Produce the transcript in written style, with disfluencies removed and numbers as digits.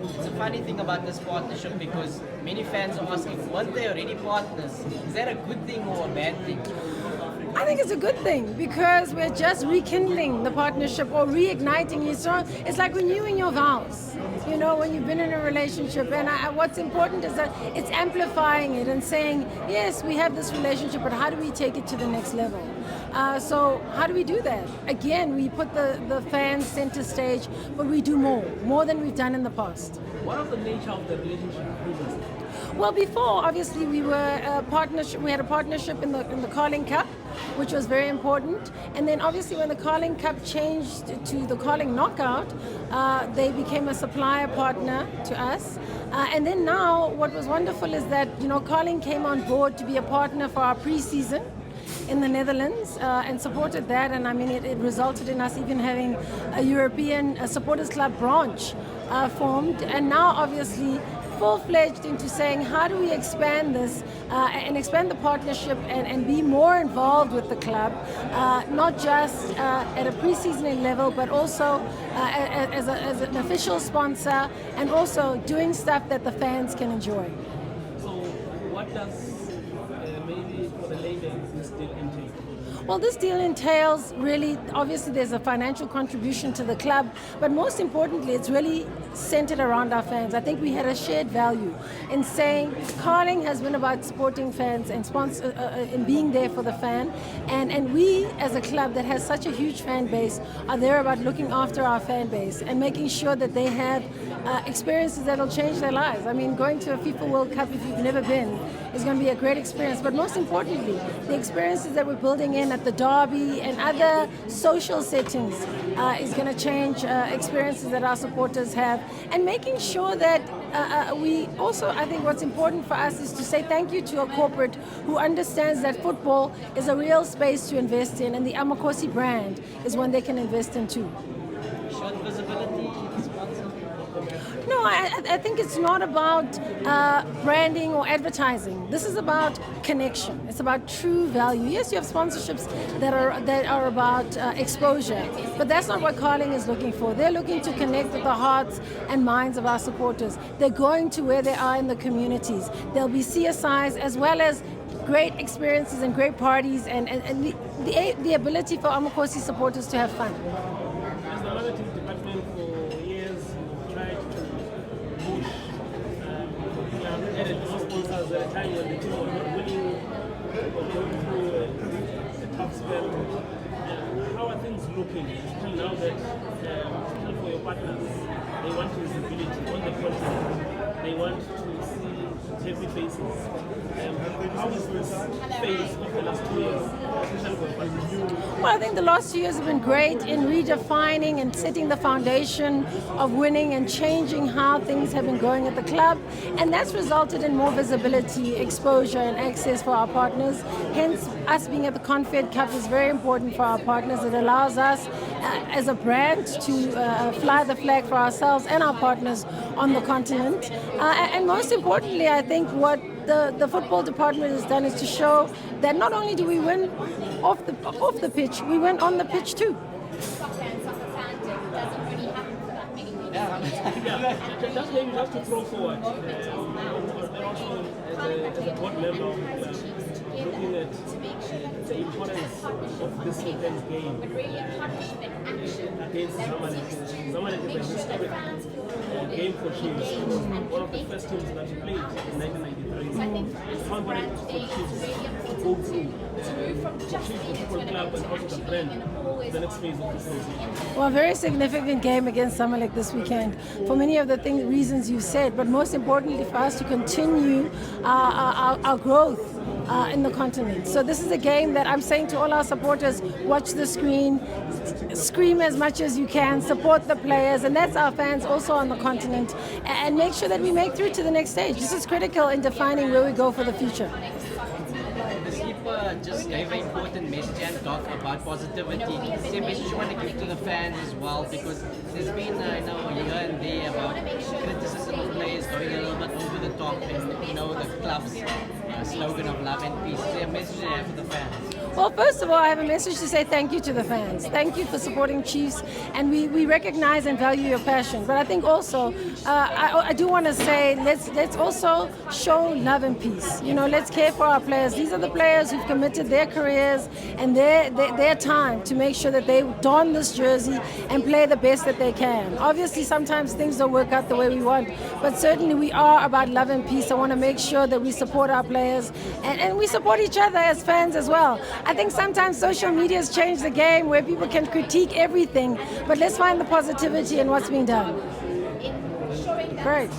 It's a funny thing about this partnership because many fans are asking, weren't they already partners? Is that a good thing or a bad thing? I think it's a good thing because we're just rekindling the partnership or reigniting it. So it's like renewing your vows. You know, when you've been in a relationship, and what's important is that it's amplifying it and saying, yes, we have this relationship, but how do we take it to the next level? So how do we do that? Again, we put the fans center stage, but we do more than we've done in the past. What of the nature of the relationship previously? Well, before obviously we were a partnership. We had a partnership in the Carling Cup, which was very important. And then obviously when the Carling Cup changed to the Carling Knockout, they became a supplier partner to us. And then now, what was wonderful is that Carling came on board to be a partner for our pre-season in the Netherlands and supported that, and I mean it resulted in us even having a European supporters club branch formed, and now obviously full-fledged into saying how do we expand this and expand the partnership and be more involved with the club, not just at a pre-season level, but also as an official sponsor, and also doing stuff that the fans can enjoy. So what does maybe for the ladies this deal entail? Well, this deal entails really, obviously there's a financial contribution to the club, but most importantly, it's really centered around our fans. I think we had a shared value in saying Carling has been about supporting fans and and being there for the fan, and we as a club that has such a huge fan base are there about looking after our fan base and making sure that they have experiences that will change their lives. I mean, going to a FIFA World Cup, if you've never been, is going to be a great experience, but most importantly, the experiences that we're building in at the derby and other social settings is going to change experiences that our supporters have, and making sure that we also, I think what's important for us is to say thank you to a corporate who understands that football is a real space to invest in, and the Amakosi brand is one they can invest in too. Short visibility, sponsor. No, I think it's not about branding or advertising. This is about connection. It's about true value. Yes, you have sponsorships that are about exposure, but that's not what Carling is looking for. They're looking to connect with the hearts and minds of our supporters. They're going to where they are in the communities. There'll be CSIs as well as great experiences and great parties, and the ability for Amakosi supporters to have fun. As the marketing department for years, you tried to push, added more sponsors at a time when the team was not winning or going through a tough spell. How are things looking? Still now that still for your partners, they want visibility on the continent. They want to see happy faces. How is this phase of the last 2 years, especially for your partners? Well, I think the last 2 years have been great in redefining and setting the foundation of winning and changing how things have been going at the club, and that's resulted in more visibility, exposure and access for our partners. Hence, us being at the Confed Cup is very important for our partners. It allows us as a brand to fly the flag for ourselves and our partners on the continent. And most importantly, I think what the football department has done is to show that not only do we win off the pitch, we win on the pitch too. Just maybe just to throw forward, also as a board member, looking at the importance of this weekend's game against Zamalek. Zamalek is a historic game for Chiefs. It was one of the first teams that we played in 1993. How important for Chiefs to go through Chiefs Football Club and also the brand the next phase of the season? Well, a very significant game against Zamalek this weekend for many of the reasons you said, but most importantly for us to continue our growth in the continent. So this is a game that I'm saying to all our supporters, watch the screen, scream as much as you can, support the players, and that's our fans also on the continent, and make sure that we make through to the next stage. This is critical in defining where we go for the future. The skipper just gave an important message and talk about positivity. Same message you want to give to the fans as well, because there's been here and there about criticism of players going a little bit over the top, and the club's slogan of love and peace. Is there a message you have for the fans? Well, first of all, I have a message to say thank you to the fans. Thank you for supporting Chiefs, and we recognize and value your passion. But I think also, I do want to say, let's also show love and peace. You know, let's care for our players. These are the players who've committed their careers and their time to make sure that they don this jersey and play the best that they can. Obviously, sometimes things don't work out the way we want, but certainly we are about love and peace. I want to make sure that we support our players and we support each other as fans as well. I think sometimes social media has changed the game where people can critique everything, but let's find the positivity in what's being done. Great.